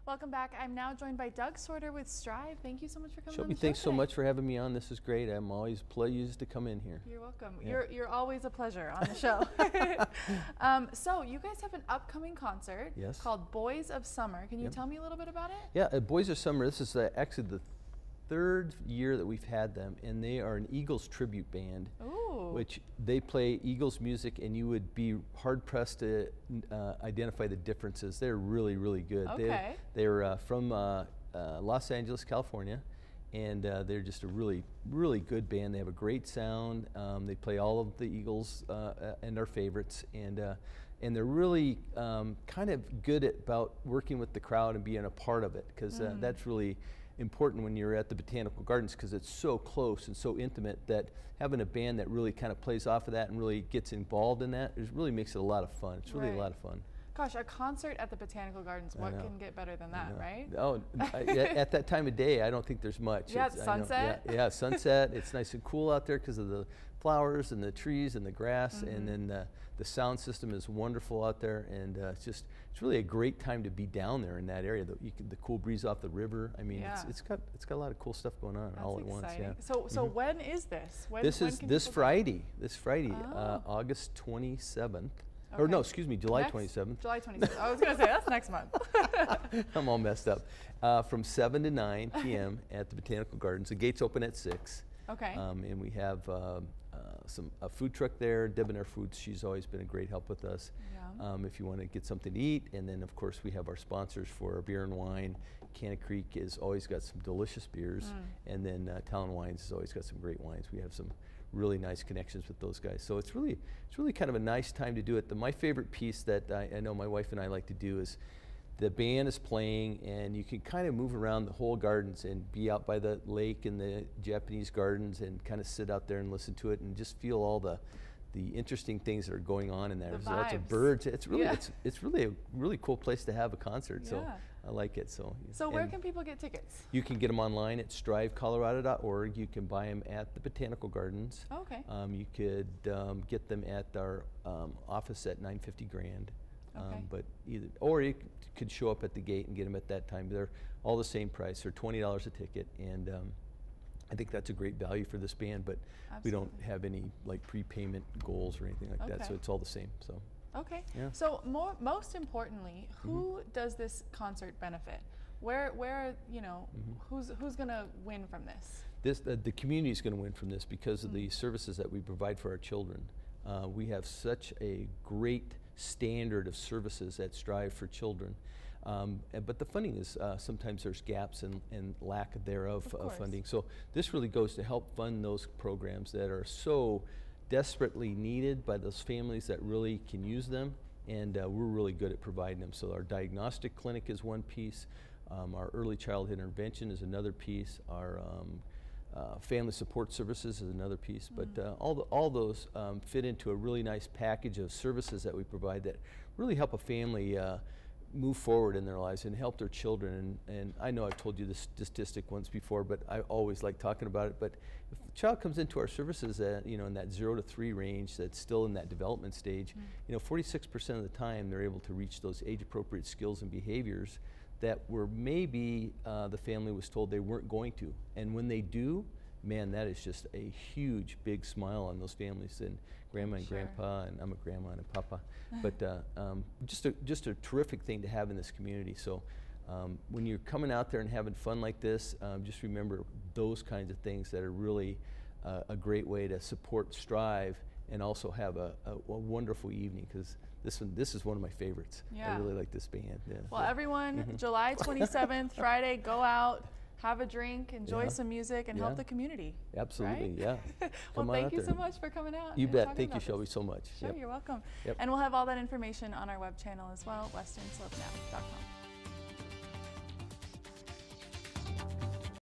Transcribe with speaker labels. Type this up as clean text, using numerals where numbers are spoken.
Speaker 1: Welcome back. I'm now joined by Doug Sorter with Strive. Thank you so much for coming on
Speaker 2: Shelby,
Speaker 1: the show
Speaker 2: thanks so
Speaker 1: today.
Speaker 2: much for having me on. This is great. I'm always pleased to come in here.
Speaker 1: You're welcome.
Speaker 2: Yeah.
Speaker 1: You're always a pleasure on the show. So you guys have an upcoming concert called Boys of Summer. Can you tell me a little bit about it?
Speaker 2: Yeah, Boys of Summer, this is actually the third year that we've had them, and they are an Eagles tribute band.
Speaker 1: Ooh.
Speaker 2: Which they play Eagles music, and you would be hard-pressed to identify the differences. They're really, really good.
Speaker 1: Okay.
Speaker 2: They're from Los Angeles, California, and they're just a really, really good band. They have a great sound. They play all of the Eagles and our favorites, and they're really kind of good about working with the crowd and being a part of it, because that's really important when you're at the Botanical Gardens, because it's so close and so intimate that having a band that really kind of plays off of that and really gets involved in that really makes it a lot of fun. It's really a lot of fun.
Speaker 1: Gosh, a concert at the Botanical Gardens, what can get better than that, right?
Speaker 2: Oh, at that time of day, I don't think there's much.
Speaker 1: Yeah, it's sunset.
Speaker 2: Yeah, sunset. It's nice and cool out there because of the flowers and the trees and the grass, and then the sound system is wonderful out there, and it's really a great time to be down there in that area. The cool breeze off the river. I mean, it's got a lot of cool stuff going on all at once. Yeah.
Speaker 1: So when is this?
Speaker 2: This is this Friday. This Friday, August 27th.
Speaker 1: Okay.
Speaker 2: Or no, excuse me, July 27th.
Speaker 1: July 27th. I was going to say, that's next month.
Speaker 2: I'm all messed up. From 7 to 9 p.m. at the Botanical Gardens. The gates open at 6.
Speaker 1: Okay.
Speaker 2: And we have a food truck there, Debonair Foods. She's always been a great help with us.
Speaker 1: Yeah.
Speaker 2: If you want to get something to eat. And then, of course, we have our sponsors for our beer and wine. Canna Creek has always got some delicious beers. And then Talon Wines has always got some great wines. We have some really nice connections with those guys. So it's really kind of a nice time to do it. My favorite piece that I know my wife and I like to do is the band is playing, and you can kind of move around the whole gardens and be out by the lake and the Japanese gardens and kind of sit out there and listen to it and just feel all the interesting things that are going on in there. There's lots of birds. It's really it's really a really cool place to have a concert. So I like it. So
Speaker 1: where can people get tickets?
Speaker 2: You can get them online at strivecolorado.org. You can buy them at the Botanical Gardens.
Speaker 1: Okay.
Speaker 2: You could get them at our office at 950 Grand. But or you could show up at the gate and get them at that time. They're all the same price. They're $20 a ticket, and I think that's a great value for this band. But we don't have any like prepayment goals or anything like that, so it's all the same. So.
Speaker 1: Okay.
Speaker 2: Yeah.
Speaker 1: So most importantly, who does this concert benefit? Where who's going to win from this?
Speaker 2: The community is going to win from this because of the services that we provide for our children. We have such a great standard of services at Strive for children. But the funding is sometimes there's gaps and lack thereof of funding. So this really goes to help fund those programs that are so desperately needed by those families that really can use them, and we're really good at providing them. So our diagnostic clinic is one piece, our early childhood intervention is another piece, our family support services is another piece, but all those fit into a really nice package of services that we provide that really help a family move forward in their lives and help their children. And I know I've told you this statistic once before, but I always like talking about it. But if a child comes into our services in that 0 to 3 range, that's still in that development stage, 46% of the time they're able to reach those age-appropriate skills and behaviors that were maybe the family was told they weren't going to. And when they do, man, that is just a huge, big smile on those families, and grandma and grandpa, and I'm a grandma and a papa. But just a terrific thing to have in this community. So when you're coming out there and having fun like this, just remember those kinds of things that are really a great way to support Strive and also have a wonderful evening, because this is one of my favorites.
Speaker 1: Yeah.
Speaker 2: I really like this band. Yeah.
Speaker 1: Well, everyone, July 27th, Friday, go out, have a drink, enjoy some music, and help the community.
Speaker 2: Absolutely,
Speaker 1: right? Well, thank you so much for coming out.
Speaker 2: You bet. Thank you, Shelby, so much.
Speaker 1: Sure, you're welcome. And we'll have all that information on our web channel as well, westernslopenow.com.